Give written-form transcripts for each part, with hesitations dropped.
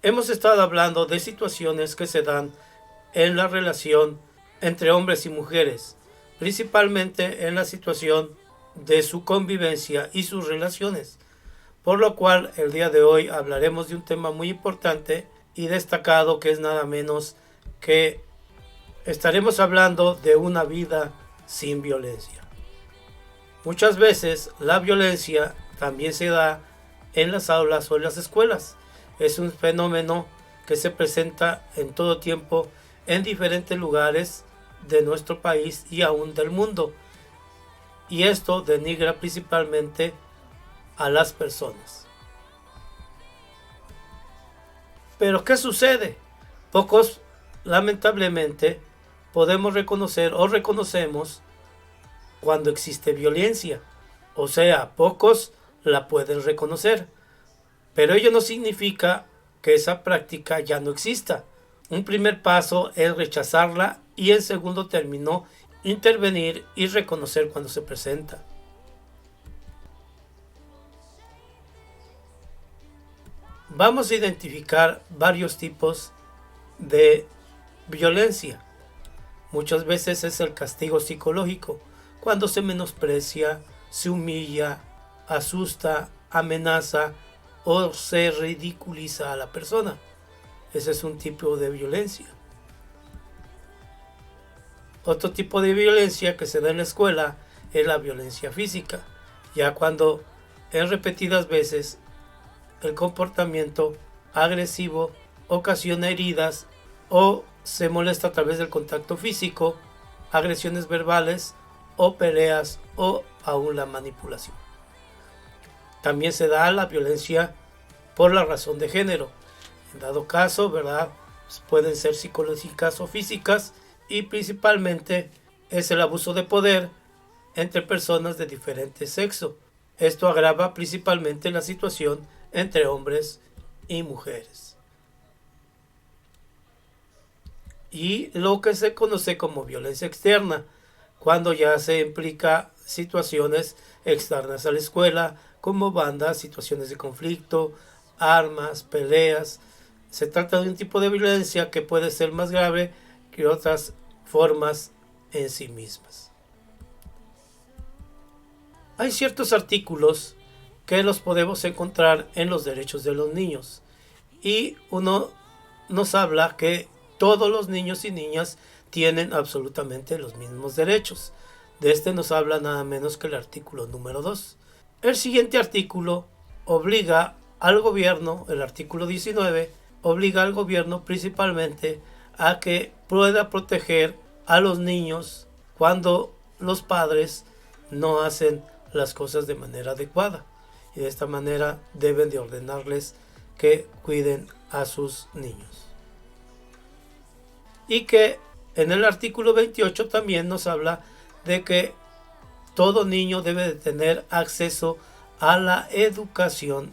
Hemos estado hablando de situaciones que se dan en la relación entre hombres y mujeres, principalmente en la situación de su convivencia y sus relaciones, por lo cual el día de hoy hablaremos de un tema muy importante y destacado, que es nada menos que estaremos hablando de una vida sin violencia. Muchas veces la violencia también se da en las aulas o en las escuelas. Es un fenómeno que se presenta en todo tiempo en diferentes lugares de nuestro país y aún del mundo. Y esto denigra principalmente a las personas. Pero ¿qué sucede? Pocos, lamentablemente, podemos reconocer o reconocemos cuando existe violencia. O sea, pocos la pueden reconocer. Pero ello no significa que esa práctica ya no exista. Un primer paso es rechazarla y en segundo término intervenir y reconocer cuando se presenta. Vamos a identificar varios tipos de violencia. Muchas veces es el castigo psicológico, cuando se menosprecia, se humilla, asusta, amenaza o se ridiculiza a la persona. Ese es un tipo de violencia. Otro tipo de violencia que se da en la escuela es la violencia física, ya cuando en repetidas veces el comportamiento agresivo ocasiona heridas o se molesta a través del contacto físico, agresiones verbales o peleas o aún la manipulación. También se da la violencia por la razón de género. En dado caso, ¿verdad? Pueden ser psicológicas o físicas, y principalmente es el abuso de poder entre personas de diferente sexo. Esto agrava principalmente la situación entre hombres y mujeres. Y lo que se conoce como violencia externa, cuando ya se implica situaciones externas a la escuela, como bandas, situaciones de conflicto, armas, peleas. Se trata de un tipo de violencia que puede ser más grave que otras formas en sí mismas. Hay ciertos artículos que los podemos encontrar en los derechos de los niños, y uno nos habla que todos los niños y niñas tienen absolutamente los mismos derechos. De este nos habla nada menos que el artículo número 2. El siguiente artículo obliga al gobierno, el artículo 19, obliga al gobierno principalmente a que pueda proteger a los niños cuando los padres no hacen las cosas de manera adecuada, y de esta manera deben de ordenarles que cuiden a sus niños. Y que en el artículo 28 también nos habla de que todo niño debe de tener acceso a la educación,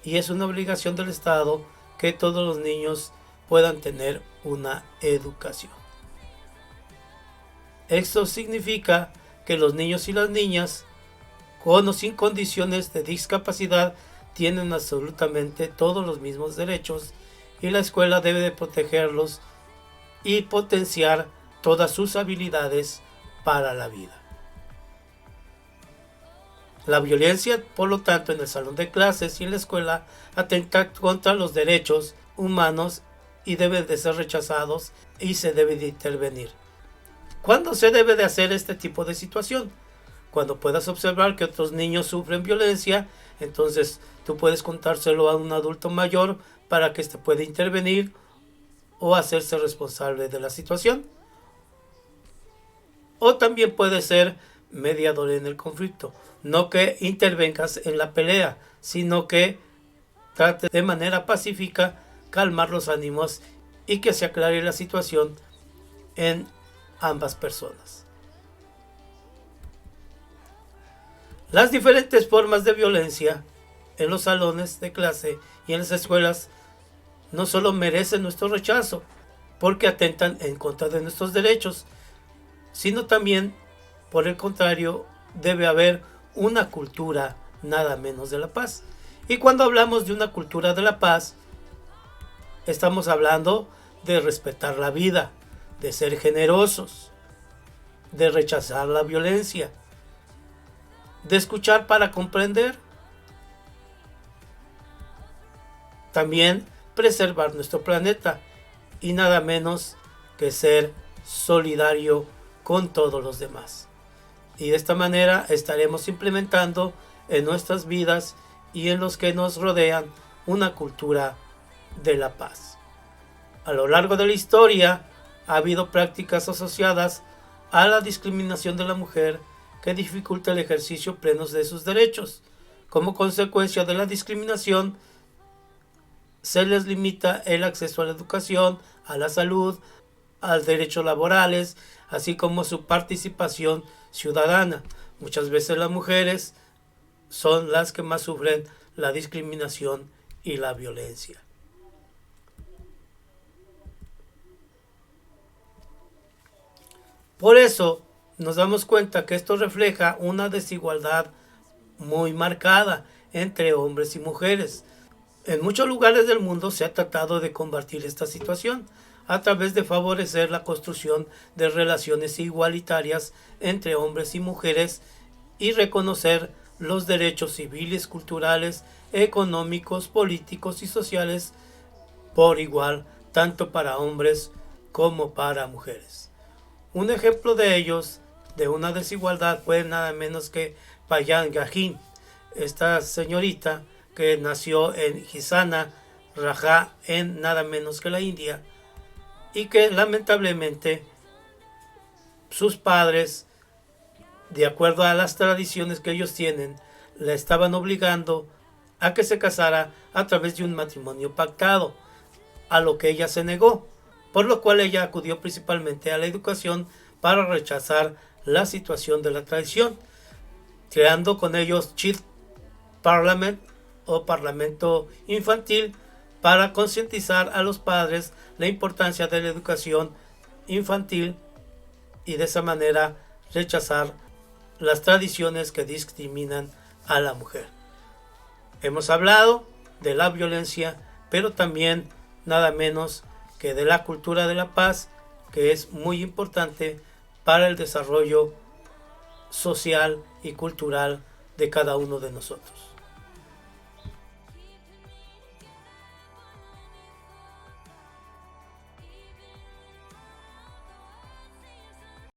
y es una obligación del Estado que todos los niños puedan tener una educación. Esto significa que los niños y las niñas, con o sin condiciones de discapacidad, tienen absolutamente todos los mismos derechos, y la escuela debe de protegerlos y potenciar todas sus habilidades para la vida. La violencia, por lo tanto, en el salón de clases y en la escuela atenta contra los derechos humanos y deben de ser rechazados, y se debe de intervenir. ¿Cuándo se debe de hacer este tipo de situación? Cuando puedas observar que otros niños sufren violencia, entonces tú puedes contárselo a un adulto mayor para que éste pueda intervenir o hacerse responsable de la situación. O también puede ser mediador en el conflicto. No que intervengas en la pelea, sino que trate de manera pacífica calmar los ánimos y que se aclare la situación en ambas personas. Las diferentes formas de violencia en los salones de clase y en las escuelas no solo merecen nuestro rechazo porque atentan en contra de nuestros derechos, sino también, por el contrario, debe haber una cultura nada menos de la paz. Y cuando hablamos de una cultura de la paz, Estamos hablando de respetar la vida, de ser generosos, de rechazar la violencia, de escuchar para comprender. También preservar nuestro planeta y nada menos que ser solidario con todos los demás. Y de esta manera estaremos implementando en nuestras vidas y en los que nos rodean una cultura de la paz. A lo largo de la historia ha habido prácticas asociadas a la discriminación de la mujer que dificulta el ejercicio pleno de sus derechos. Como consecuencia de la discriminación, se les limita el acceso a la educación, a la salud, a los derechos laborales, así como su participación ciudadana. Muchas veces las mujeres son las que más sufren la discriminación y la violencia. Por eso nos damos cuenta que esto refleja una desigualdad muy marcada entre hombres y mujeres. En muchos lugares del mundo se ha tratado de combatir esta situación a través de favorecer la construcción de relaciones igualitarias entre hombres y mujeres y reconocer los derechos civiles, culturales, económicos, políticos y sociales por igual, tanto para hombres como para mujeres. Un ejemplo de ellos, de una desigualdad, fue nada menos que Payan Gajin, esta señorita que nació en Hisana, Rajá, en nada menos que la India, y que lamentablemente sus padres, de acuerdo a las tradiciones que ellos tienen, la estaban obligando a que se casara a través de un matrimonio pactado, a lo que ella se negó, por lo cual ella acudió principalmente a la educación para rechazar la situación de la tradición, creando con ellos Child Parliament o Parlamento Infantil para concientizar a los padres la importancia de la educación infantil y de esa manera rechazar las tradiciones que discriminan a la mujer. Hemos hablado de la violencia, pero también nada menos que de la cultura de la paz, que es muy importante para el desarrollo social y cultural de cada uno de nosotros.